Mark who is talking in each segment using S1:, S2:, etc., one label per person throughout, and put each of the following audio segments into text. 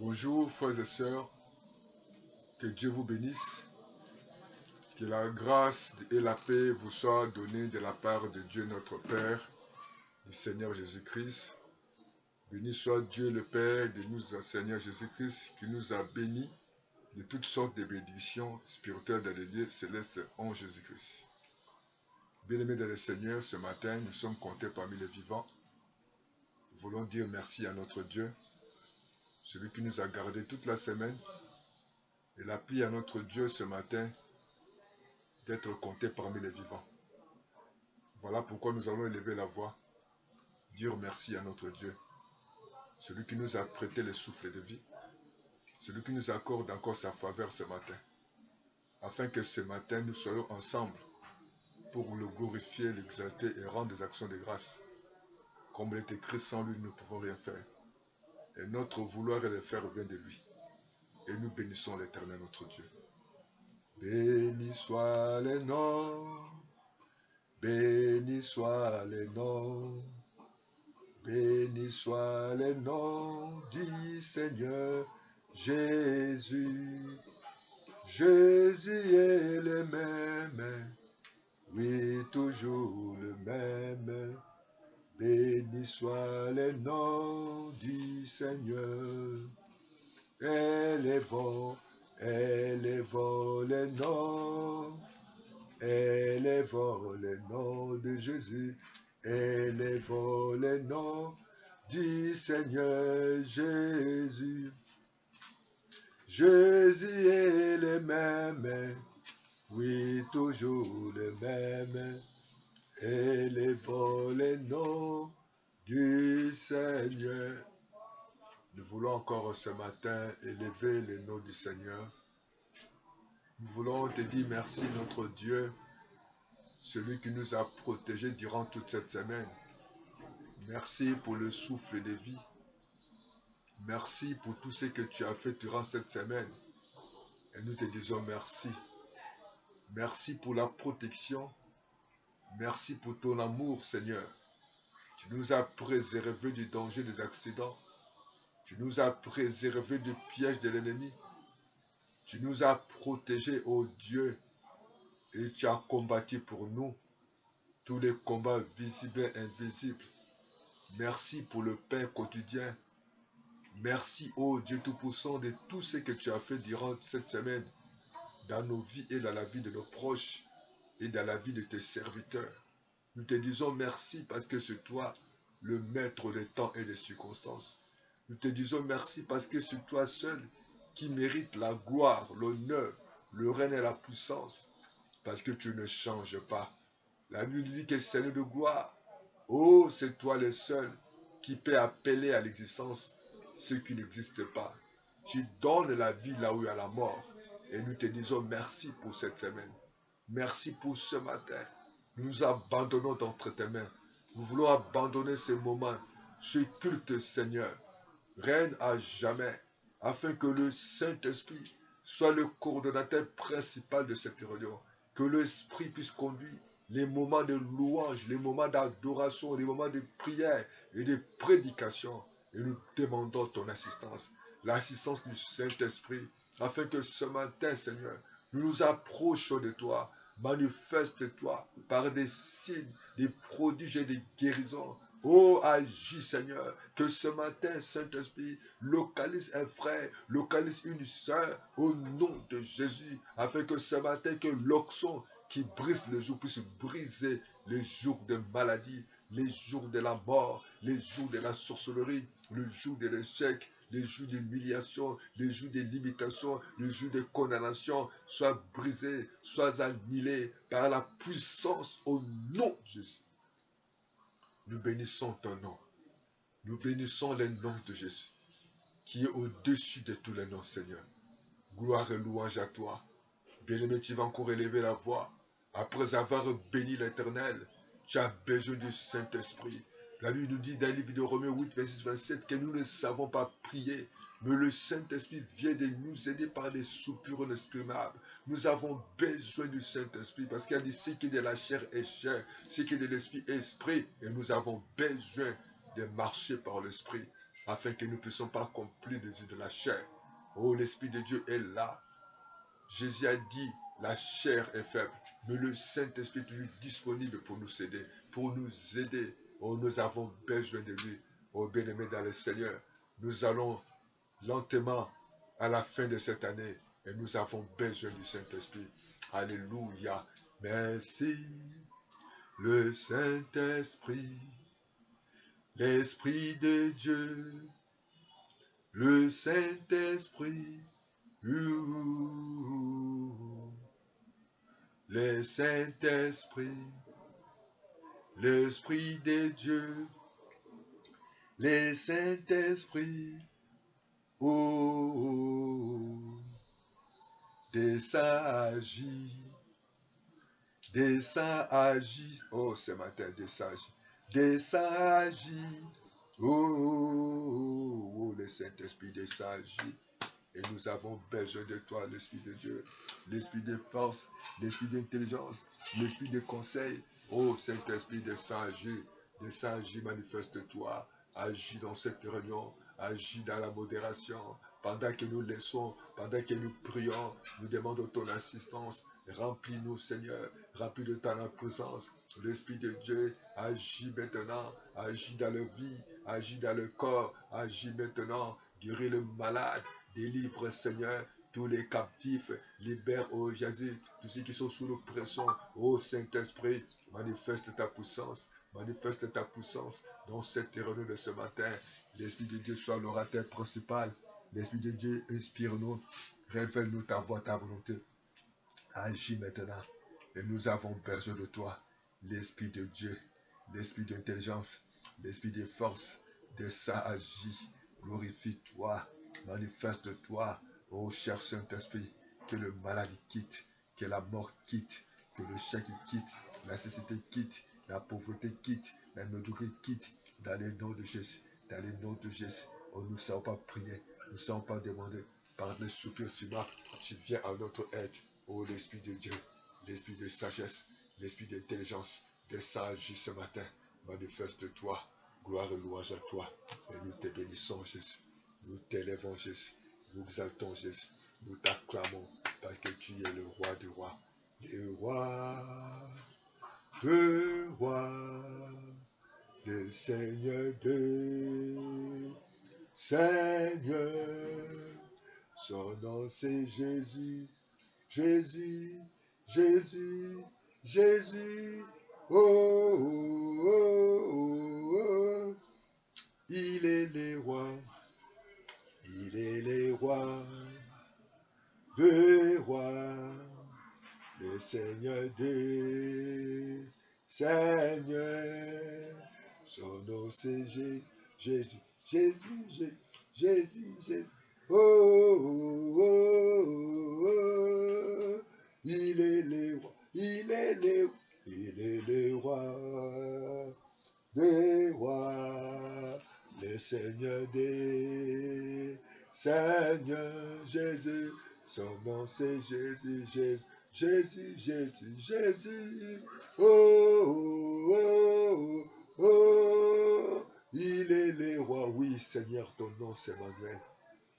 S1: Bonjour frères et sœurs, que Dieu vous bénisse, que la grâce et la paix vous soient données de la part de Dieu notre Père, du Seigneur Jésus-Christ. Béni soit Dieu le Père de nous, Seigneur Jésus-Christ, qui nous a bénis de toutes sortes de bénédictions spirituelles dans les lieux célestes en Jésus-Christ. Bien-aimés dans le Seigneur, ce matin, nous sommes comptés parmi les vivants. Nous voulons dire merci à notre Dieu, celui qui nous a gardés toute la semaine, et la prie à notre Dieu ce matin d'être comptés parmi les vivants. Voilà pourquoi nous allons élever la voix, dire merci à notre Dieu, celui qui nous a prêté le souffle de vie, celui qui nous accorde encore sa faveur ce matin, afin que ce matin nous soyons ensemble pour le glorifier, l'exalter et rendre des actions de grâce. Comme il est écrit, sans lui nous ne pouvons rien faire. Et notre vouloir et le faire vient de lui. Et nous bénissons l'Éternel notre Dieu. Béni soit le nom, béni soit le nom, béni soit le nom du Seigneur Jésus. Jésus est le même, oui, toujours le même. Béni soit le nom du Seigneur. Élevons le nom. Élevons le nom de Jésus. Élevons le nom du Seigneur Jésus. Jésus est le même, oui, toujours le même. Élevons le nom du Seigneur. Nous voulons encore ce matin élever le nom du Seigneur. Nous voulons te dire merci notre Dieu, celui qui nous a protégés durant toute cette semaine. Merci pour le souffle de vie. Merci pour tout ce que tu as fait durant cette semaine. Et nous te disons merci. Merci pour la protection. Merci pour ton amour, Seigneur. Tu nous as préservés du danger des accidents. Tu nous as préservés du piège de l'ennemi. Tu nous as protégés, ô Dieu, et tu as combattu pour nous tous les combats visibles et invisibles. Merci pour le pain quotidien. Merci, ô Dieu Tout-Puissant, de tout ce que tu as fait durant cette semaine dans nos vies et dans la vie de nos proches et dans la vie de tes serviteurs. Nous te disons merci parce que c'est toi le maître des temps et des circonstances. Nous te disons merci parce que c'est toi seul qui mérite la gloire, l'honneur, le règne et la puissance. Parce que tu ne changes pas. La Bible dit que Seigneur de gloire, oh, c'est toi le seul qui peut appeler à l'existence ce qui n'existe pas. Tu donnes la vie là où il y a la mort. Et nous te disons merci pour cette semaine. Merci pour ce matin. Nous nous abandonnons d'entre tes mains. Nous voulons abandonner ce moment, ce culte, Seigneur. Règne à jamais, afin que le Saint-Esprit soit le coordonnateur principal de cette réunion. Que l'Esprit puisse conduire les moments de louange, les moments d'adoration, les moments de prière et de prédication. Et nous demandons ton assistance, l'assistance du Saint-Esprit, afin que ce matin, Seigneur, nous nous approchions de toi. Manifeste-toi par des signes, des prodiges et des guérisons. Oh, agis Seigneur, que ce matin, Saint-Esprit, localise un frère, localise une sœur au nom de Jésus, afin que ce matin, que l'onction qui brise le jour puisse briser les jours de maladie, les jours de la mort, les jours de la sorcellerie, le jour de l'échec, les jours d'humiliation, les jours de limitation, les jours de condamnation, soient brisés, soient annihilés par la puissance au nom de Jésus. Nous bénissons ton nom. Nous bénissons le nom de Jésus, qui est au-dessus de tous les noms, Seigneur. Gloire et louange à toi. Bien-aimé, tu vas encore élever la voix. Après avoir béni l'Éternel, tu as besoin du Saint-Esprit. La Bible nous dit dans le livre de Romains 8, verset 27, que nous ne savons pas prier, mais le Saint-Esprit vient de nous aider par des soupirs inexprimables. Nous avons besoin du Saint-Esprit parce qu'il a dit ce qui est de la chair est chair, ce qui est de l'esprit est esprit, et nous avons besoin de marcher par l'Esprit. afin que nous ne puissions pas accomplir des yeux de la chair. Oh, l'Esprit de Dieu est là. Jésus a dit, la chair est faible, mais le Saint-Esprit est toujours disponible pour nous aider, Oh, nous avons besoin de lui. Oh, bien-aimé dans le Seigneur, nous allons lentement à la fin de cette année et nous avons besoin du Saint-Esprit. Alléluia. Merci, le Saint-Esprit, l'Esprit de Dieu, le Saint-Esprit, le Saint-Esprit, l'Esprit de Dieu, le Saint-Esprit, descends agis, oh ce matin, descends agis, oh le Saint-Esprit descends agis. Et nous avons besoin de toi, l'Esprit de Dieu, l'Esprit de force, l'Esprit d'intelligence, l'Esprit de conseil. Oh Saint-Esprit, descends agis, manifeste-toi, agis dans cette réunion, agis dans la modération. Pendant que nous laissons, pendant que nous prions, nous demandons ton assistance. Remplis-nous, Seigneur, remplis de ta présence. L'Esprit de Dieu agit maintenant, agit dans la vie, agit dans le corps, agit maintenant, guéris le malade. Délivre, Seigneur, tous les captifs. Libère, oh Jésus, tous ceux qui sont sous l'oppression. Oh Saint-Esprit, manifeste ta puissance dans cette réunion de ce matin. L'Esprit de Dieu soit l'orateur principal. L'Esprit de Dieu, inspire-nous. Révèle-nous ta voix, ta volonté. Agis maintenant. Et nous avons besoin de toi. L'Esprit de Dieu, l'Esprit d'intelligence, l'Esprit de force, de ça agis. Glorifie-toi. Manifeste-toi, ô cher Saint-Esprit, que le maladie quitte, que la mort quitte, que le chèque quitte, la cécité quitte, la pauvreté quitte, la médiocrité quitte, dans les noms de Jésus, dans les noms de Jésus. Oh, nous ne savons pas prier, nous ne savons pas demander, par les soupirs suivants, tu viens à notre aide, ô l'Esprit de Dieu, l'Esprit de sagesse, l'Esprit d'intelligence, de sagesse ce matin, manifeste-toi, gloire et louange à toi, et nous te bénissons, Jésus. Nous t'élèvons, Jésus. Nous exaltons, Jésus. Nous t'acclamons parce que tu es le roi des rois. Le roi de rois. Le Seigneur des seigneurs. Son nom c'est Jésus. Jésus, Jésus, Jésus. Oh, oh, oh, oh. Il est le roi. Il est le roi, de rois, le Seigneur des seigneurs. Son nom c'est Jésus, Jésus, Jésus, Jésus, Jésus. Oh, oh, oh, oh. Il est le roi, il est le roi, des rois. Le Seigneur des seigneurs, Jésus, son nom c'est Jésus, Jésus, Jésus, Jésus, Jésus. Oh, oh, oh, oh, il est le roi, oui Seigneur, ton nom c'est Emmanuel,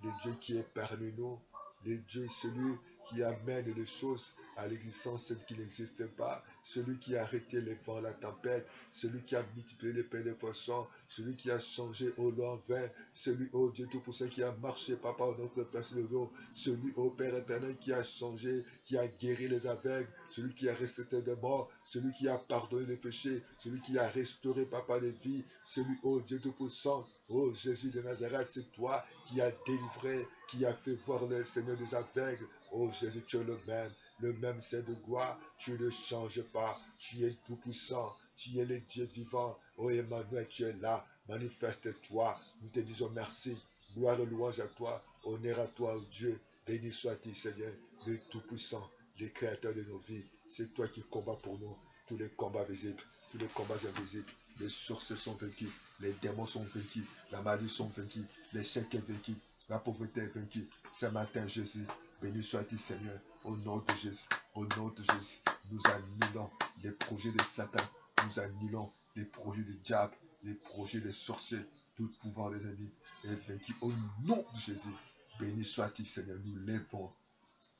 S1: le Dieu qui est parmi nous, le Dieu celui qui amène les choses à l'existence, celle qui n'existe pas, celui qui a arrêté les vents, la tempête, celui qui a multiplié les pains et les poissons, celui qui a changé au loin vin, celui, oh Dieu Tout-Puissant, qui a marché, Papa, au notre place de l'eau, celui, oh Père éternel, qui a changé, qui a guéri les aveugles, celui qui a ressuscité des morts, celui qui a pardonné les péchés, celui qui a restauré, Papa, les vies, celui, oh Dieu Tout-Puissant, oh Jésus de Nazareth, c'est toi qui as délivré, qui a fait voir le Seigneur des aveugles. Oh Jésus, tu es le même c'est de gloire, tu ne changes pas, tu es tout puissant, tu es le Dieu vivant. Oh Emmanuel, tu es là, manifeste-toi, nous te disons merci, gloire et louange à toi, honneur à toi, oh Dieu, béni sois-tu Seigneur, le tout-puissant, le créateur de nos vies, c'est toi qui combats pour nous, tous les combats visibles, tous les combats invisibles, les sources sont vaincues, les démons sont vaincus, la maladie sont vaincus, l'échec est vaincu, la pauvreté est vaincue. Ce matin, Jésus, béni sois-tu, Seigneur, au nom de Jésus, au nom de Jésus. Nous annulons les projets de Satan, nous annulons les projets du diable, les projets des sorciers, Tout pouvoir des ennemis est vaincu au nom de Jésus. Béni soit-il, Seigneur. Nous lèvons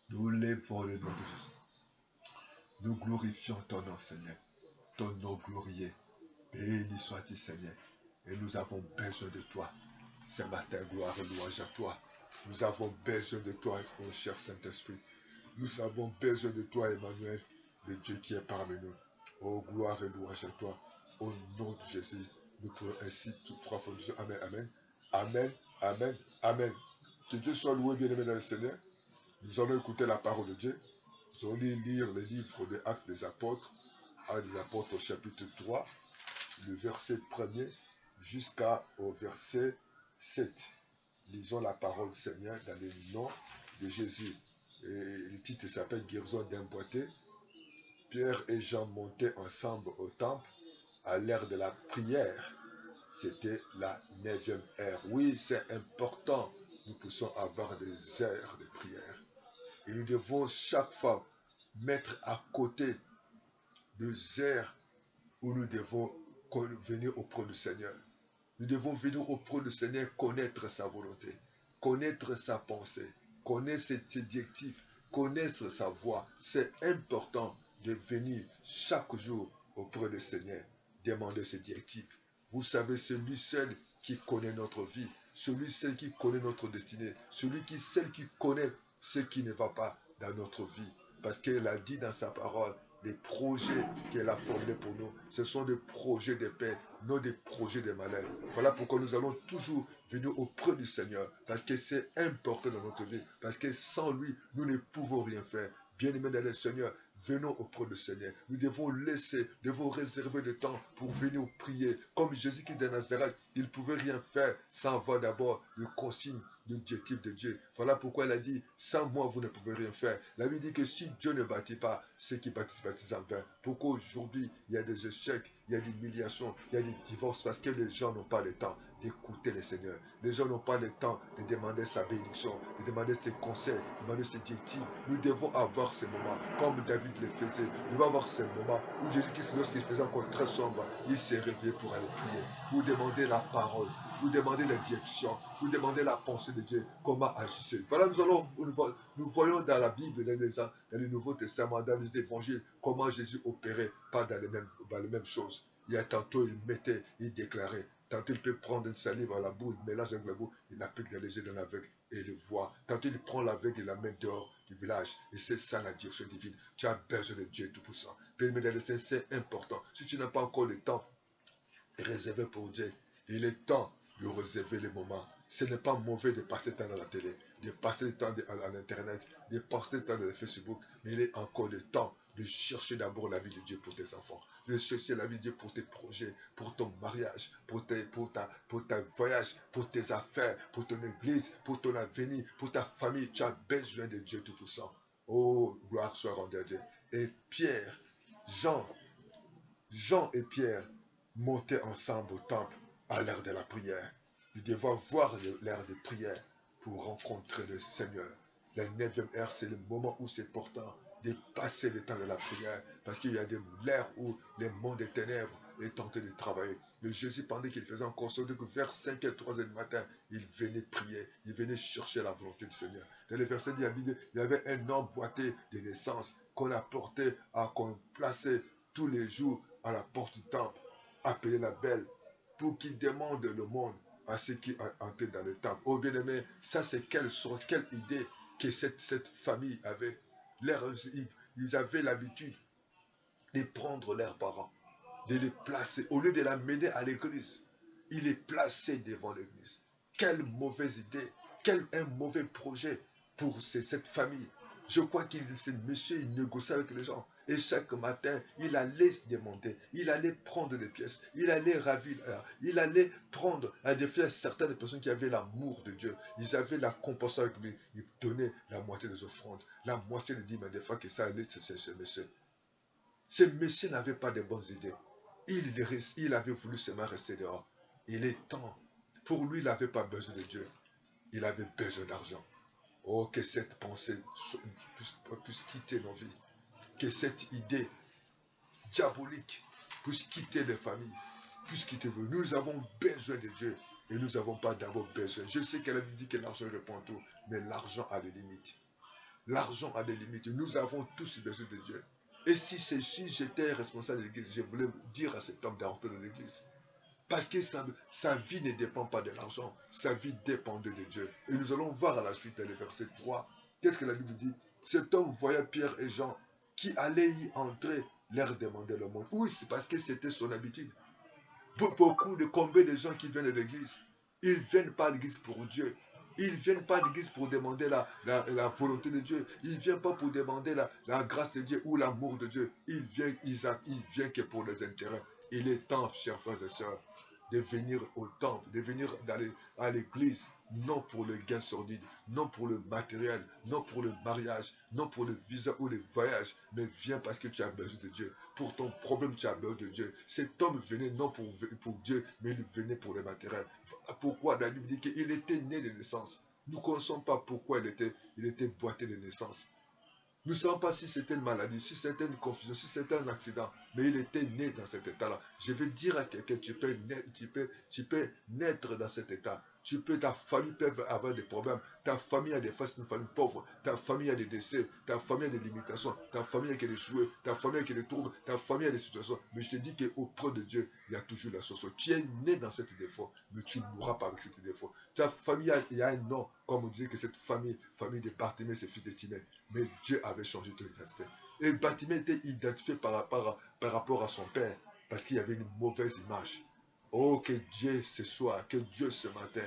S1: le nom de Jésus. Nous glorifions ton nom, Seigneur. Ton nom glorieux. Béni soit-il, Seigneur. Et nous avons besoin de toi. Ce matin, gloire et louange à toi. Nous avons besoin de toi, mon cher Saint-Esprit. Nous avons besoin de toi, Emmanuel, le Dieu qui est parmi nous. Oh, gloire et louange à toi. Au nom de Jésus, nous pouvons ainsi toutes trois fois dire Amen, Amen. Amen, Amen, Amen. Que Dieu soit loué, bien-aimé dans le Seigneur. Nous allons écouter la parole de Dieu. Nous allons lire le livre des Actes des Apôtres, Actes des Apôtres au chapitre 3, le verset 1er jusqu'au verset 7. Lisons la parole du Seigneur dans le nom de Jésus. Et le titre s'appelle Guérison d'un boiteux. Pierre et Jean montaient ensemble au temple à l'heure de la prière. C'était la 9e heure. Oui, c'est important. Nous pouvons avoir des heures de prière. Et nous devons chaque fois mettre à côté des heures où nous devons venir auprès du Seigneur. Nous devons venir auprès du Seigneur, connaître sa volonté, connaître sa pensée, connaître ses objectifs, connaître sa voix. C'est important de venir chaque jour auprès du Seigneur, demander ses directives. Vous savez, celui seul qui connaît notre vie, celui seul qui connaît notre destinée, celui seul qui connaît ce qui ne va pas dans notre vie. Parce qu'elle a dit dans sa parole, les projets qu'elle a formés pour nous, ce sont des projets de paix, non des projets de malheur. Voilà pourquoi nous allons toujours venir auprès du Seigneur, parce que c'est important dans notre vie, parce que sans lui, nous ne pouvons rien faire. Bien-aimés dans le Seigneur, venons auprès du Seigneur. Nous devons réserver du temps pour venir prier. Comme Jésus-Christ de Nazareth, il ne pouvait rien faire sans avoir d'abord le consigne, l'objectif de Dieu. Voilà pourquoi il a dit, sans moi, vous ne pouvez rien faire. La Bible dit que si Dieu ne bâtit pas, ceux qui bâtissent en vain. Pourquoi aujourd'hui, il y a des échecs, il y a des humiliations, il y a des divorces, parce que les gens n'ont pas le temps d'écouter le Seigneur. Les gens n'ont pas le temps de demander sa bénédiction, de demander ses conseils, de demander ses directives. Nous devons avoir ces moments, comme David le faisait. Nous devons avoir ces moments où Jésus-Christ, lorsqu'il faisait encore très sombre, il s'est réveillé pour aller prier, pour demander la parole, pour demander la direction, pour demander la pensée de Dieu, comment agir. Voilà, nous voyons dans la Bible, dans le Nouveau Testament, dans les évangiles, comment Jésus opérait, pas dans les mêmes choses. Il y a tantôt, il déclarait. Tantôt, il peut prendre une salive à la boue, il mélange avec la boue, il applique dans les yeux de l'aveugle et il le voit. Tantôt, il prend l'aveugle et la met dehors du village. Et c'est ça la direction divine. Tu as besoin de Dieu Tout-Puissant. Mais c'est important. Si tu n'as pas encore le temps réservé pour Dieu, il est temps de réserver les moments. Ce n'est pas mauvais de passer le temps dans la télé, de passer le temps à l'internet, de passer le temps dans le Facebook, mais il est encore le temps de chercher d'abord la vie de Dieu pour tes enfants, de chercher la vie de Dieu pour tes projets, pour ton mariage, pour ta voyage, pour tes affaires, pour ton église, pour ton avenir, pour ta famille. Tu as besoin de Dieu Tout-Puissant. Oh, gloire soit rendue à Dieu. Et Pierre, Jean et Pierre montaient ensemble au temple à l'heure de la prière. Nous devons voir l'heure de prière pour rencontrer le Seigneur. La 9e heure, c'est le moment où c'est important de passer le temps de la prière. Parce qu'il y a des l'heure où le monde des ténèbres est tenté de travailler. Mais Jésus, pendant qu'il faisait encore ça, vers 5 et 3 heures du matin, il venait prier, il venait chercher la volonté du Seigneur. Dans le verset il y avait un homme boité de naissance qu'on apportait, qu'on plaçait tous les jours à la porte du temple, appelé la belle, pour qu'il demande le monde à ceux qui entraient dans le temple. Oh bien-aimé, ça c'est quelle idée que cette famille avait. Ils avaient l'habitude de prendre leurs parents, de les placer, au lieu de l'amener à l'église, il les plaçait devant l'église. Quelle mauvaise idée, quel un mauvais projet pour cette famille. Je crois que ce monsieur, il négociait avec les gens. Et chaque matin, il allait se demander, il allait prendre des pièces, il allait ravir, il allait prendre à défier certaines personnes qui avaient l'amour de Dieu. Ils avaient la compassion avec lui. Ils donnaient la moitié des offrandes, la moitié des dîmes, des fois que ça allait ce monsieur. Ce monsieur n'avait pas de bonnes idées. Il avait voulu seulement rester dehors. Il est temps. Pour lui, il n'avait pas besoin de Dieu. Il avait besoin d'argent. Oh, que cette pensée puisse quitter nos vies. Que cette idée diabolique puisse quitter les familles. Puisse quitter vous. Nous avons besoin de Dieu. Et nous n'avons pas d'abord besoin. Je sais qu'elle a dit que l'argent répond à tout, mais l'argent a des limites. L'argent a des limites. Nous avons tous besoin de Dieu. Et si j'étais responsable de l'église, je voulais dire à cet homme d'entrer dans l'église. Parce que sa vie ne dépend pas de l'argent. Sa vie dépend de Dieu. Et nous allons voir à la suite dans le verset 3. Qu'est-ce que la Bible dit? Cet homme voyait Pierre et Jean qui allaient y entrer, leur demander le monde. Oui, c'est parce que c'était son habitude. Combien de gens qui viennent de l'église, ils ne viennent pas à l'église pour Dieu. Ils ne viennent pas à l'église pour demander la volonté de Dieu. Ils ne viennent pas pour demander la grâce de Dieu ou l'amour de Dieu. Ils viennent que pour les intérêts. Il est temps, chers frères et sœurs, de venir au temple, de venir à l'église, non pour le gain sordide, non pour le matériel, non pour le mariage, non pour le visa ou le voyage, mais viens parce que tu as besoin de Dieu. Pour ton problème, tu as besoin de Dieu. Cet homme venait non pour Dieu, mais il venait pour le matériel. Pourquoi? La Bible dit qu'il était né de naissance. Nous ne connaissons pas pourquoi il était boité de naissance. Nous ne savons pas si c'était une maladie, si c'était une confusion, si c'était un accident, mais il était né dans cet état-là. Je veux dire à quelqu'un, tu peux naître dans cet état. Ta famille peut avoir des problèmes. Ta famille a des fois, c'est une famille pauvre. Ta famille a des décès. Ta famille a des limitations. Ta famille a des jouets. Ta famille a des troubles. Ta famille a des situations. Mais je te dis qu'auprès de Dieu, il y a toujours la solution. Tu es né dans cet défaut, mais tu ne mourras pas avec cet défaut. Ta famille, il y a un nom, comme on disait que cette famille de Bartimée, c'est fils de Timée. Mais Dieu avait changé toute l'identité. Et Bartimée était identifié par rapport à son père, parce qu'il y avait une mauvaise image. Oh, que Dieu ce soir, que Dieu ce matin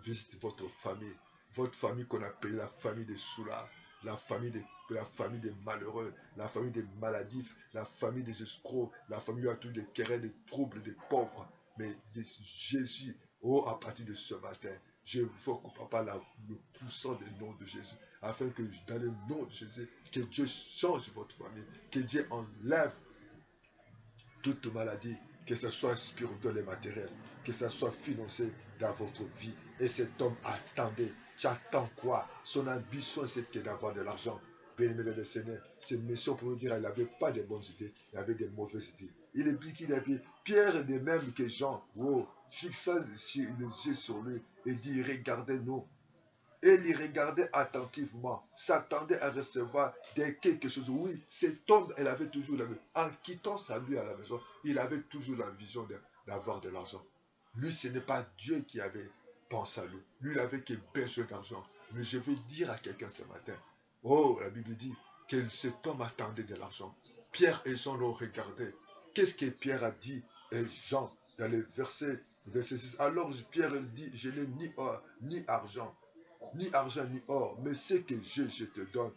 S1: visite votre famille qu'on appelle la famille des soulards, la famille des malheureux, la famille des maladifs, la famille des escrocs, la famille où il y a tous des querelles, des troubles, des pauvres. Mais Jésus, oh, à partir de ce matin, je veux papa le poussant du nom de Jésus, afin que dans le nom de Jésus, que Dieu change votre famille, que Dieu enlève toute maladie, que ce soit spirituel et matériel, que ce soit financé dans votre vie. Et cet homme attendait. Tu attends quoi? Son ambition, c'était d'avoir de l'argent. Bien-aimé le Seigneur, c'est mission pour nous dire qu'il n'avait pas de bonnes idées, il avait des mauvaises idées. Il est dit qu'il avait Pierre de même que Jean, wow, fixant les yeux sur lui et dit, regardez-nous. Et il regardait attentivement, s'attendait à recevoir quelque chose. Oui, cet homme, elle avait toujours en quittant sa lui à la maison, il avait toujours la vision d'avoir de l'argent. Lui, ce n'est pas Dieu qui avait pensé à lui. Lui, il avait que besoin d'argent. Mais je veux dire à quelqu'un ce matin, oh, la Bible dit que cet homme attendait de l'argent. Pierre et Jean l'ont regardé. Qu'est-ce que Pierre a dit et Jean dans le verset 6? Alors Pierre dit, je n'ai ni argent, ni argent, ni or, mais ce que j'ai, je te donne.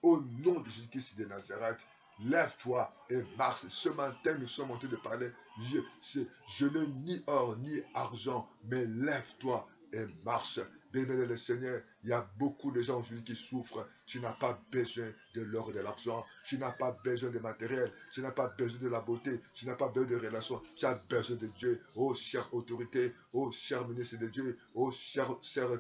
S1: Au nom de Jésus-Christ de Nazareth, lève-toi et marche. Ce matin, nous sommes en train de parler. Je n'ai ni or, ni argent, mais lève-toi et marche. Bénévole le Seigneur, il y a beaucoup de gens aujourd'hui qui souffrent. Tu n'as pas besoin de l'or et de l'argent. Tu n'as pas besoin de matériel. Tu n'as pas besoin de la beauté. Tu n'as pas besoin de relations. Tu as besoin de Dieu. Oh, chère autorité. Oh, cher ministre de Dieu. Oh, cher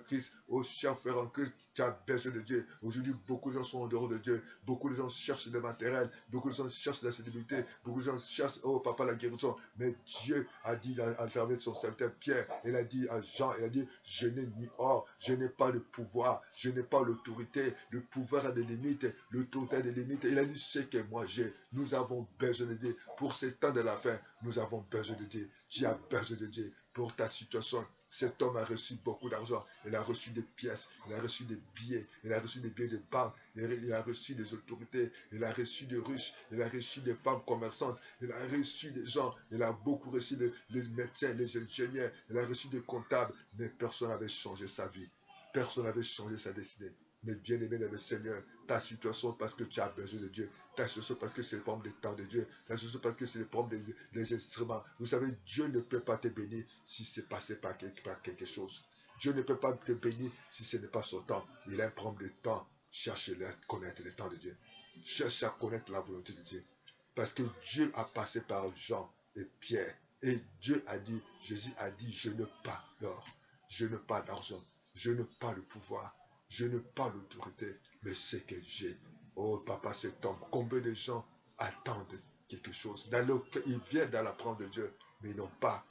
S1: Christ. Oh, cher frère en Christ. Tu as besoin de Dieu. Aujourd'hui, beaucoup de gens sont en dehors de Dieu. Beaucoup de gens cherchent le matériel. Beaucoup de gens cherchent la sécurité. Beaucoup de gens cherchent, oh papa, la guérison. Mais Dieu a dit à travers son serviteur Pierre, il a dit à Jean, il a dit, je n'ai ni or, je n'ai pas le pouvoir, je n'ai pas l'autorité. Le pouvoir a des limites, l'autorité a des limites. Il a dit, ce que moi j'ai. Nous avons besoin de Dieu. Pour ce temps de la fin, nous avons besoin de Dieu. Tu as besoin de Dieu. Pour ta situation, cet homme a reçu beaucoup d'argent. Il a reçu des pièces, il a reçu des billets, il a reçu des billets de banque, il a reçu des autorités, il a reçu des riches, il a reçu des femmes commerçantes, il a reçu des gens, il a beaucoup reçu les médecins, les ingénieurs, il a reçu des comptables, mais personne n'avait changé sa vie. Personne n'avait changé sa destinée. Mais bien aimé dans le Seigneur, ta situation parce que tu as besoin de Dieu, ta situation parce que c'est le problème des temps de Dieu, ta situation parce que c'est le problème des instruments. Vous savez, Dieu ne peut pas te bénir si c'est passé par quelque chose. Dieu ne peut pas te bénir si ce n'est pas son temps. Il a un problème de temps. Cherche à connaître le temps de Dieu. Cherche à connaître la volonté de Dieu. Parce que Dieu a passé par Jean et Pierre. Et Dieu a dit, Jésus a dit, je n'ai pas d'or, je n'ai pas d'argent, je n'ai pas le pouvoir, je n'ai pas l'autorité, mais c'est que j'ai. Oh papa, cet homme, combien de gens attendent quelque chose. Ils viennent dans la prendre de Dieu, mais ils n'ont pas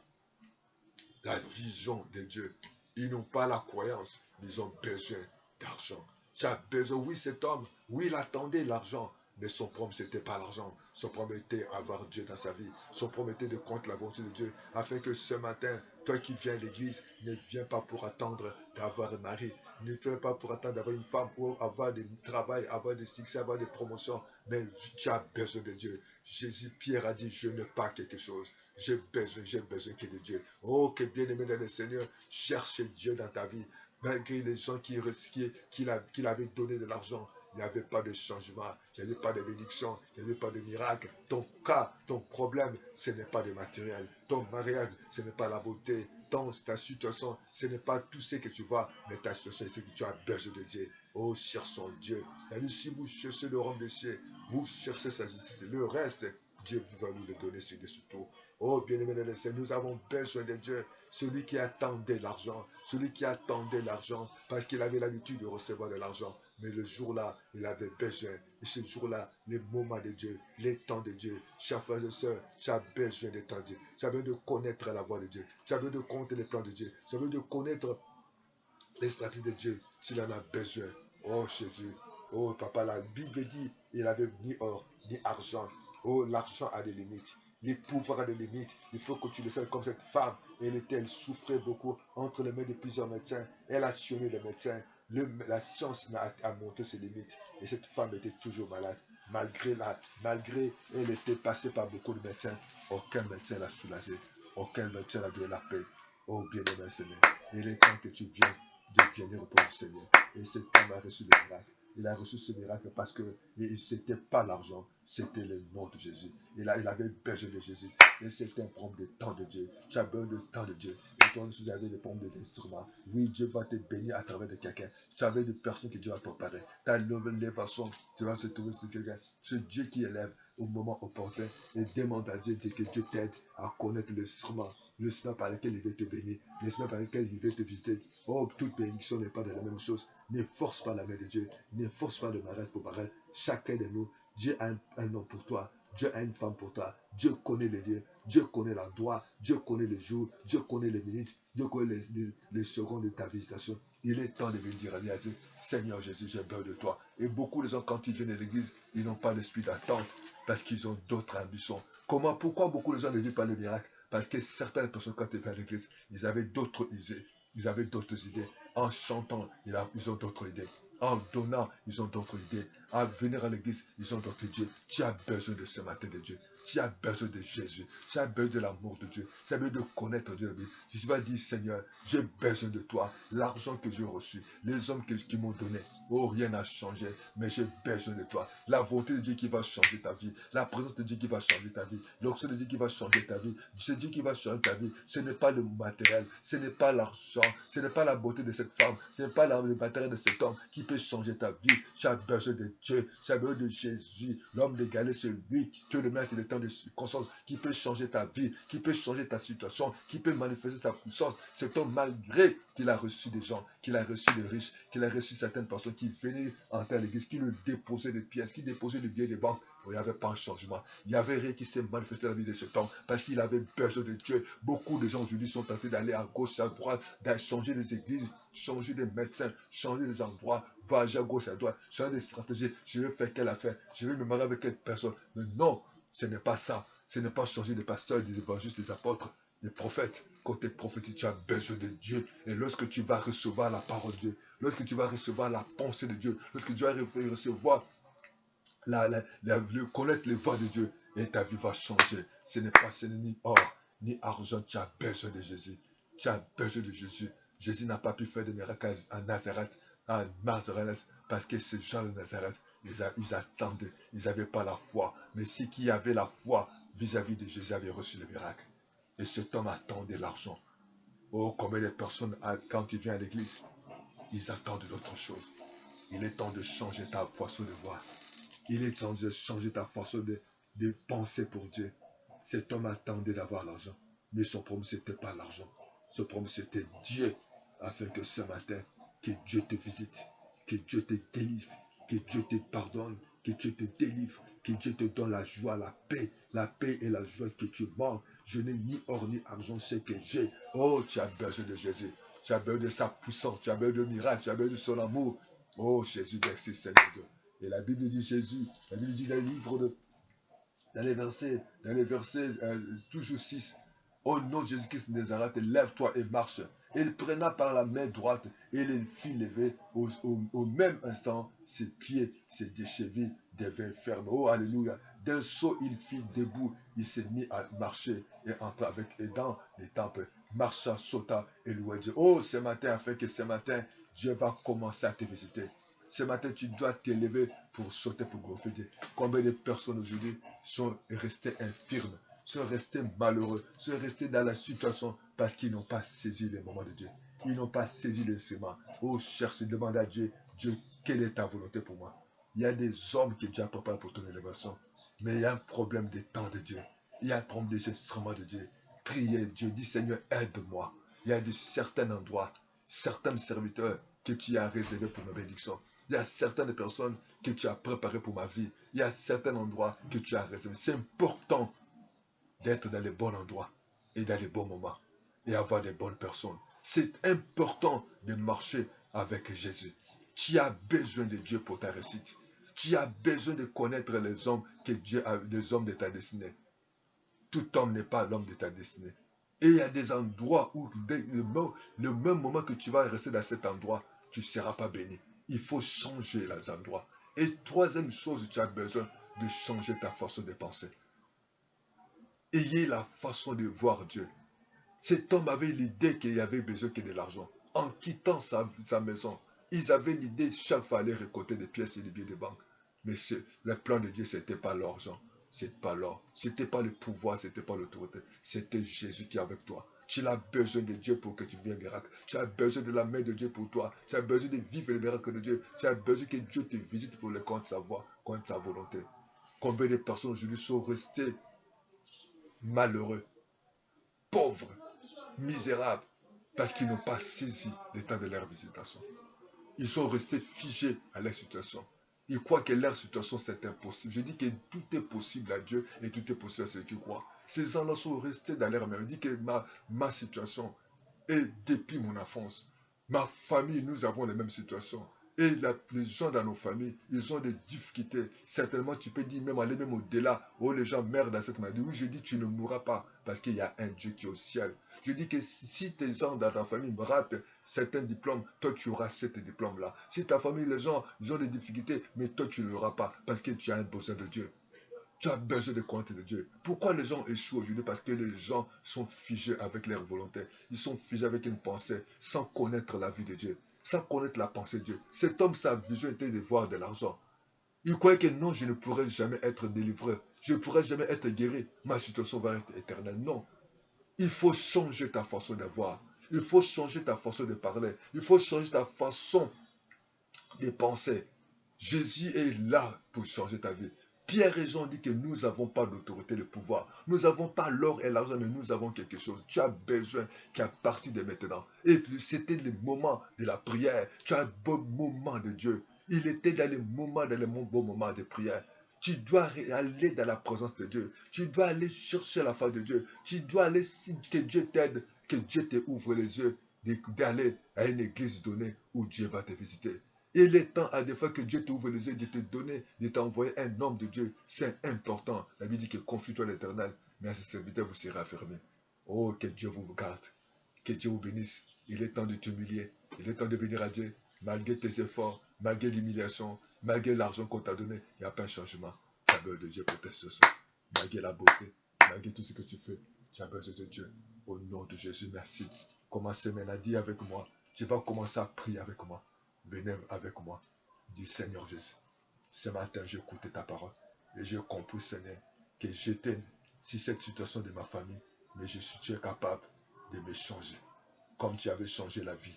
S1: la vision de Dieu. Ils n'ont pas la croyance, mais ils ont besoin d'argent. Tu as besoin, oui, cet homme, oui, il attendait l'argent, mais son problème, ce n'était pas l'argent. Son problème était avoir Dieu dans sa vie. Son problème était de contre la volonté de Dieu. Afin que ce matin, toi qui viens à l'église, ne viens pas pour attendre d'avoir un mari. Ne viens pas pour attendre d'avoir une femme ou avoir du travail, avoir des succès, avoir des promotions. Mais tu as besoin de Dieu. Jésus, Pierre a dit, je n'ai pas quelque chose. J'ai besoin que de Dieu. Oh, que bien-aimé dans le Seigneur, cherche Dieu dans ta vie. Malgré les gens qu'il avait donné de l'argent, il n'y avait pas de changement, il n'y avait pas de bénédiction, il n'y avait pas de miracle. Ton cas, ton problème, ce n'est pas de matériel. Ton mariage, ce n'est pas la beauté. Ta situation, ce n'est pas tout ce que tu vois, mais ta situation, c'est que tu as besoin de Dieu. Oh, cherchons Dieu. C'est-à-dire, si vous cherchez le royaume des cieux, vous cherchez sa justice. Le reste, Dieu va nous le donner sur des sous-tours. Oh, bien-aimé dans le Seigneur, nous avons besoin de Dieu. Celui qui attendait l'argent, parce qu'il avait l'habitude de recevoir de l'argent. Mais le jour-là, il avait besoin. Et ce jour-là, les moments de Dieu, les temps de Dieu. Chers frères et sœurs, tu as besoin de temps de Dieu. Tu as besoin de connaître la voix de Dieu. Tu as besoin de connaître les plans de Dieu. Tu as besoin de connaître les stratégies de Dieu. S'il en a besoin. Oh Jésus. Oh papa, la Bible dit, il n'avait ni or, ni argent. Oh, l'argent a des limites. Les pouvoirs a des limites. Il faut que tu le saches comme cette femme. Elle souffrait beaucoup entre les mains de plusieurs médecins. Elle a sionné les médecins. La science a monté ses limites. Et cette femme était toujours malade. Malgré elle était passée par beaucoup de médecins. Aucun médecin l'a soulagée. Aucun médecin l'a donné la paix. Oh bien-aimé Seigneur. Il est temps que tu viennes de venir auprès du Seigneur. Et cette femme a reçu le miracle. Il a reçu ce miracle parce que ce n'était pas l'argent, c'était le nom de Jésus. Il avait besoin de Jésus. Et c'était un problème de temps de Dieu. Tu as besoin de temps de Dieu. Et toi, si tu avais le problème de l'instrument, oui, Dieu va te bénir à travers de quelqu'un. Tu avais des personnes que Dieu va préparer. Ta nouvelle élévation, tu vas se trouver sur quelqu'un. C'est Dieu qui élève au moment opportun. Et demande à Dieu que Dieu t'aide à connaître l'instrument. Le Seigneur par lequel il veut te bénir. Le Seigneur par lequel il veut te visiter. Oh, toute bénédiction n'est pas de la même chose. Ne force pas la main de Dieu. Ne force pas le mariage pour mariage. Chacun de nous, Dieu a un homme pour toi. Dieu a une femme pour toi. Dieu connaît les lieux. Dieu connaît l'endroit. Dieu connaît les jours. Dieu connaît les minutes. Dieu connaît les secondes de ta visitation. Il est temps de venir dire à Dieu, Seigneur Jésus, j'ai besoin de toi. Et beaucoup de gens, quand ils viennent à l'église, ils n'ont pas l'esprit d'attente parce qu'ils ont d'autres ambitions. Pourquoi beaucoup de gens ne vivent pas le miracle? Parce que certaines personnes, quand ils viennent à l'église, ils avaient d'autres idées. Ils avaient d'autres idées. En chantant, ils ont d'autres idées. En donnant, ils ont d'autres idées. À venir à l'église, ils ont d'autres idées. Tu as besoin de ce matin de Dieu. Tu as besoin de Jésus. Tu as besoin de l'amour de Dieu. Tu as besoin de connaître Dieu. Si tu vas dire, Seigneur, j'ai besoin de toi. L'argent que j'ai reçu, les hommes qui m'ont donné, oh, rien n'a changé, mais j'ai besoin de toi. La volonté de Dieu qui va changer ta vie. La présence de Dieu qui va changer ta vie. L'onction de Dieu qui va changer ta vie. C'est Dieu qui va changer ta vie. Ce n'est pas le matériel. Ce n'est pas l'argent. Ce n'est pas la beauté de cette femme. Ce n'est pas le matériel de cet homme qui peut changer ta vie. Tu as besoin de Dieu. Tu as besoin de Jésus. L'homme de Galilée, c'est lui que le maître des temps de conscience qui peut changer ta vie, qui peut changer ta situation, qui peut manifester sa puissance. C'est homme, malgré qu'il a reçu des gens, qu'il a reçu des riches, qu'il a reçu certaines personnes qui venaient entrer à l'église, qui lui déposaient des pièces, qui déposaient des billets de banque. Il n'y avait pas un changement. Il n'y avait rien qui s'est manifesté dans la vie de cet homme parce qu'il avait besoin de Dieu. Beaucoup de gens aujourd'hui sont tentés d'aller à gauche et à droite, d'aller changer les églises, changer des médecins, changer des endroits, va agir à gauche et à droite, changer des stratégies. Je vais faire quelle affaire, je vais me marier avec quelle personne. Mais non, ce n'est pas ça. Ce n'est pas changer des pasteurs, des évangélistes, des apôtres, des prophètes. Quand tu es prophète, tu as besoin de Dieu. Et lorsque tu vas recevoir la parole de Dieu, lorsque tu vas recevoir la pensée de Dieu, lorsque tu vas recevoir connaître les voies de Dieu, et ta vie va changer. Ce n'est ni or, ni argent. Tu as besoin de Jésus. Tu as besoin de Jésus. Jésus n'a pas pu faire de miracles à Nazareth, parce que ces gens de Nazareth, ils attendaient, ils n'avaient pas la foi. Mais ceux qui avaient la foi vis-à-vis de Jésus avaient reçu le miracle. Et cet homme attendait l'argent. Oh, combien de personnes, quand il vient à l'église, ils attendent d'autres choses. Il est temps de changer ta façon de voir. Il est temps de changer ta façon de penser pour Dieu. Cet homme attendait d'avoir l'argent. Mais son problème, ce n'était pas l'argent. Son problème, c'était Dieu. Afin que ce matin, que Dieu te visite, que Dieu te délivre, que Dieu te pardonne, que Dieu te délivre, que Dieu te donne la joie, la paix et la joie que tu manques. Je n'ai ni or ni argent, c'est que j'ai. Oh, tu as besoin de Jésus. Tu as besoin de sa puissance, tu as besoin de miracles, tu as besoin de son amour. Oh Jésus, merci Seigneur Dieu. Et la Bible dit Jésus, la Bible dit dans le livre de, dans les versets toujours 6, au nom de Jésus-Christ de Nazareth, lève-toi et marche. Et il prena par la main droite et il fit lever au même instant ses pieds, ses chevilles devinrent fermes. Oh Alléluia. D'un saut, il fit debout, il s'est mis à marcher et entra avec et dans les temples, marcha, sauta et louait Dieu. Oh, ce matin, afin que ce matin, Dieu va commencer à te visiter. Ce matin, tu dois t'élever pour sauter, pour glorifier Dieu. Combien de personnes aujourd'hui sont restées infirmes, sont restés malheureux, sont restés dans la situation parce qu'ils n'ont pas saisi les moments de Dieu. Ils n'ont pas saisi les sements. Oh, cherche, demande à Dieu, Dieu, quelle est ta volonté pour moi? Il y a des hommes qui déjà préparent pour ton élévation, mais il y a un problème des temps de Dieu. Il y a un problème des instruments de Dieu. Priez Dieu, dis Seigneur, aide-moi. Il y a de certains endroits, certains serviteurs que tu as réservés pour ma bénédiction. Il y a certaines personnes que tu as préparées pour ma vie. Il y a certains endroits que tu as réservés. C'est important d'être dans les bons endroits et dans les bons moments et avoir des bonnes personnes. C'est important de marcher avec Jésus. Tu as besoin de Dieu pour ta réussite. Tu as besoin de connaître les hommes que Dieu a, les hommes de ta destinée. Tout homme n'est pas l'homme de ta destinée. Et il y a des endroits où le même moment que tu vas rester dans cet endroit, tu ne seras pas béni. Il faut changer les endroits. Et troisième chose, tu as besoin de changer ta façon de penser. Ayez la façon de voir Dieu. Cet homme avait l'idée qu'il avait besoin que de l'argent. En quittant sa maison, ils avaient l'idée chaque fois aller récolter des pièces et des billets de banque. Mais le plan de Dieu, ce n'était pas l'argent, ce n'était pas l'or, ce n'était pas le pouvoir, ce n'était pas l'autorité. C'était Jésus qui est avec toi. Tu as besoin de Dieu pour que tu vives un miracle. Tu as besoin de la main de Dieu pour toi. Tu as besoin de vivre le miracle de Dieu. Tu as besoin que Dieu te visite pour le compte de sa voix, contre sa volonté. Combien de personnes aujourd'hui sont restées malheureux, pauvres, misérables, parce qu'ils n'ont pas saisi le temps de leur visitation. Ils sont restés figés à leur situation. Ils croient que leur situation c'est impossible. Je dis que tout est possible à Dieu et tout est possible à ceux qui croient. Ces gens-là sont restés dans leur même. Je dis que ma situation est depuis mon enfance. Ma famille, nous avons les mêmes situations. Et les gens dans nos familles, ils ont des difficultés. Certainement, tu peux dire même aller même au-delà. Oh, les gens meurent dans cette maladie. Oui, je dis tu ne mourras pas parce qu'il y a un Dieu qui est au ciel. Je dis que si tes gens dans ta famille ratent certains diplômes, toi tu auras ces diplômes-là. Si ta famille, les gens, ils ont des difficultés, mais toi tu ne l'auras pas parce que tu as un besoin de Dieu. Tu as besoin de connaître de Dieu. Pourquoi les gens échouent aujourd'hui? Parce que les gens sont figés avec leur volonté. Ils sont figés avec une pensée sans connaître la vie de Dieu, sans connaître la pensée de Dieu. Cet homme, sa vision était de voir de l'argent. Il croyait que non, je ne pourrais jamais être délivré. Je ne pourrais jamais être guéri. Ma situation va être éternelle. Non. Il faut changer ta façon de voir. Il faut changer ta façon de parler. Il faut changer ta façon de penser. Jésus est là pour changer ta vie. Pierre et Jean disent que nous n'avons pas d'autorité, de pouvoir. Nous n'avons pas l'or et l'argent, mais nous avons quelque chose. Tu as besoin qu'à partir de maintenant. Et puis c'était le moment de la prière. Tu as un bon moment de Dieu. Il était dans les moments, dans les bons moments de prière. Tu dois aller dans la présence de Dieu. Tu dois aller chercher la face de Dieu. Tu dois aller, que Dieu t'aide, que Dieu te ouvre les yeux, d'aller à une église donnée où Dieu va te visiter. Il est temps à des fois que Dieu t'ouvre les yeux, de te donner, de t'envoyer un homme de Dieu. C'est important. La Bible dit que confie-toi à l'Éternel, mais à ses serviteurs vous serez affirmés. Oh, que Dieu vous garde. Que Dieu vous bénisse. Il est temps de t'humilier. Il est temps de venir à Dieu. Malgré tes efforts, malgré l'humiliation, malgré l'argent qu'on t'a donné, il n'y a pas un changement. Tu as besoin de Dieu pour tes ce soir. Malgré la beauté, malgré tout ce que tu fais, tu as besoin de Dieu. Au nom de Jésus, merci. Commence maintenant, dis avec moi. Tu vas commencer à prier avec moi. Venez avec moi. Dis Seigneur Jésus. Ce matin, j'ai écouté ta parole. Et j'ai compris, Seigneur, que j'étais si cette situation de ma famille, mais je suis Dieu capable de me changer. Comme tu avais changé la vie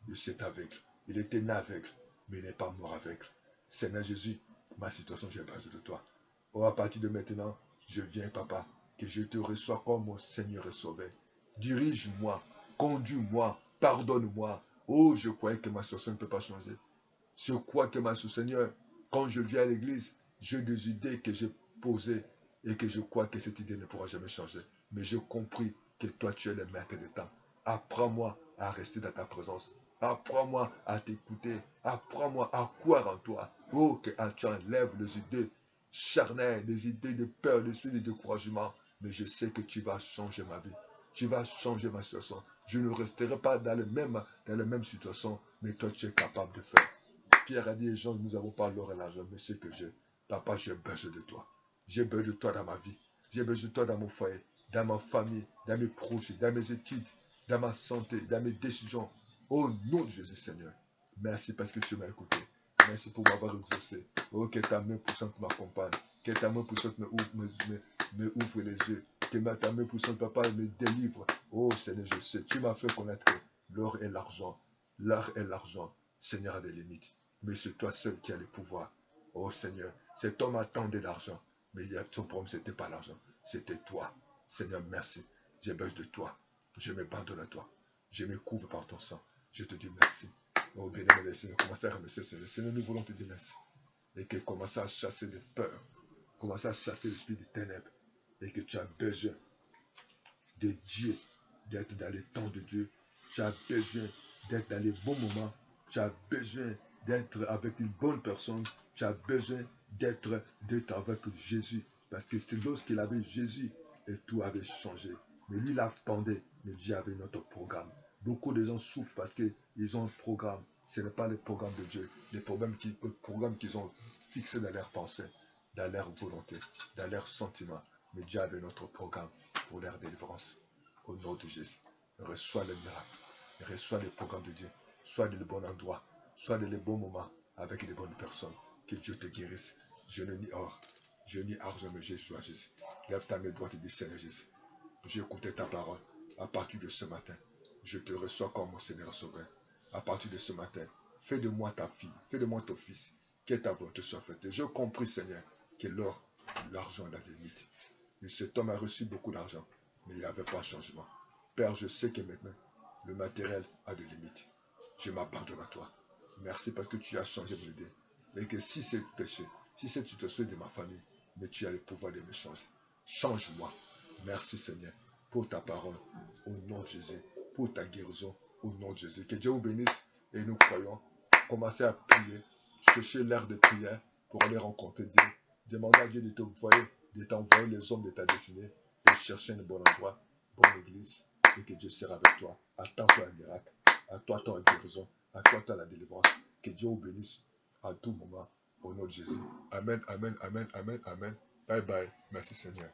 S1: de cet aveugle. Il était né aveugle, mais il n'est pas mort aveugle. Seigneur Jésus, ma situation, j'ai besoin de toi. Oh, à partir de maintenant, je viens, Papa, que je te reçois comme mon Seigneur et Sauveur. Dirige-moi, conduis-moi, pardonne-moi. Oh, je croyais que ma situation ne peut pas changer. Je crois que ma Seigneur, quand je viens à l'église, j'ai des idées que j'ai posées et que je crois que cette idée ne pourra jamais changer. mais j'ai compris que toi, tu es le maître des temps. Apprends-moi à rester dans ta présence. Apprends-moi à t'écouter. Apprends-moi à croire en toi. Oh, que tu enlèves les idées charnelles, les idées de peur, les idées de découragement. Mais je sais que tu vas changer ma vie. Tu vas changer ma situation. Je ne resterai pas dans la même situation, mais toi, tu es capable de faire. Pierre a dit, Jean, nous n'avons pas l'or et l'argent, mais ce que j'ai. Papa, j'ai besoin de toi. J'ai besoin de toi dans ma vie. J'ai besoin de toi dans mon foyer, dans ma famille, dans mes projets, dans mes études, dans ma santé, dans mes décisions. Au nom de Jésus, Seigneur. Merci parce que tu m'as écouté. Merci pour m'avoir exaucé. Oh, que ta main puissante m'accompagne. Que ta main puissante me ouvre les yeux. Que ta main puissante, papa, me délivre. Oh, Seigneur, je sais. Tu m'as fait connaître l'or et l'argent. L'or et l'argent. Seigneur a des limites. Mais c'est toi seul qui as le pouvoir. Oh, Seigneur, cet homme attendait l'argent. Mais son problème, ce n'était pas l'argent. C'était toi. Seigneur, merci. J'ai besoin de toi. Je m'abandonne à toi. Je me couvre par ton sang. Je te dis merci. Oh, béni, Seigneur, commence à remercier Seigneur. Seigneur, nous voulons te dire merci. Et que commence à chasser les peurs. Commence à chasser l'esprit des ténèbres. Et que tu as besoin de Dieu, d'être dans les temps de Dieu. Tu as besoin d'être dans les bons moments. Tu as besoin d'être avec une bonne personne. Tu as besoin d'être avec Jésus. Parce que c'est lorsqu'il avait Jésus et tout avait changé. Mais lui, il attendait. Mais Dieu avait notre programme. Beaucoup de gens souffrent parce qu'ils ont un programme. Ce n'est pas le programme de Dieu. Le programme qu'ils ont fixé dans leur pensée, dans leur volonté, dans leurs sentiments. Mais Dieu avait notre programme pour leur délivrance. Au nom de Jésus, reçois le miracle. Reçois le programme de Dieu. Sois dans le bon endroit. Sois dans les bons moments avec les bonnes personnes. Que Dieu te guérisse. Je ne nie or. Je nie argent, mais j'ai choisi Jésus. Lève ta main droite et dis Seigneur Jésus. J'ai écouté ta parole. À partir de ce matin, je te reçois comme mon Seigneur Sauveur. À partir de ce matin, fais de moi ta fille. Fais de moi ton fils. Que ta volonté soit faite. J'ai compris, Seigneur, que l'or, l'argent a des limites. Et cet homme a reçu beaucoup d'argent, mais il n'y avait pas de changement. Père, je sais que maintenant, le matériel a des limites. Je m'abandonne à toi. Merci parce que tu as changé mon idée. Et que si c'est péché, si c'est situation de ma famille, mais tu as le pouvoir de me changer. Change-moi. Merci Seigneur pour ta parole, au nom de Jésus, pour ta guérison, au nom de Jésus. Que Dieu vous bénisse et nous croyons. Commencez à prier, chercher l'air de prière pour aller rencontrer Dieu. Demandez à Dieu de t'envoyer les hommes de ta destinée, de chercher un bon endroit, bonne église, et que Dieu sera avec toi. Attends-toi un miracle, attends-toi la guérison, attends-toi la délivrance. Que Dieu vous bénisse à tout moment, au nom de Jésus. Amen, amen, amen, amen, amen. Bye bye. Merci Seigneur.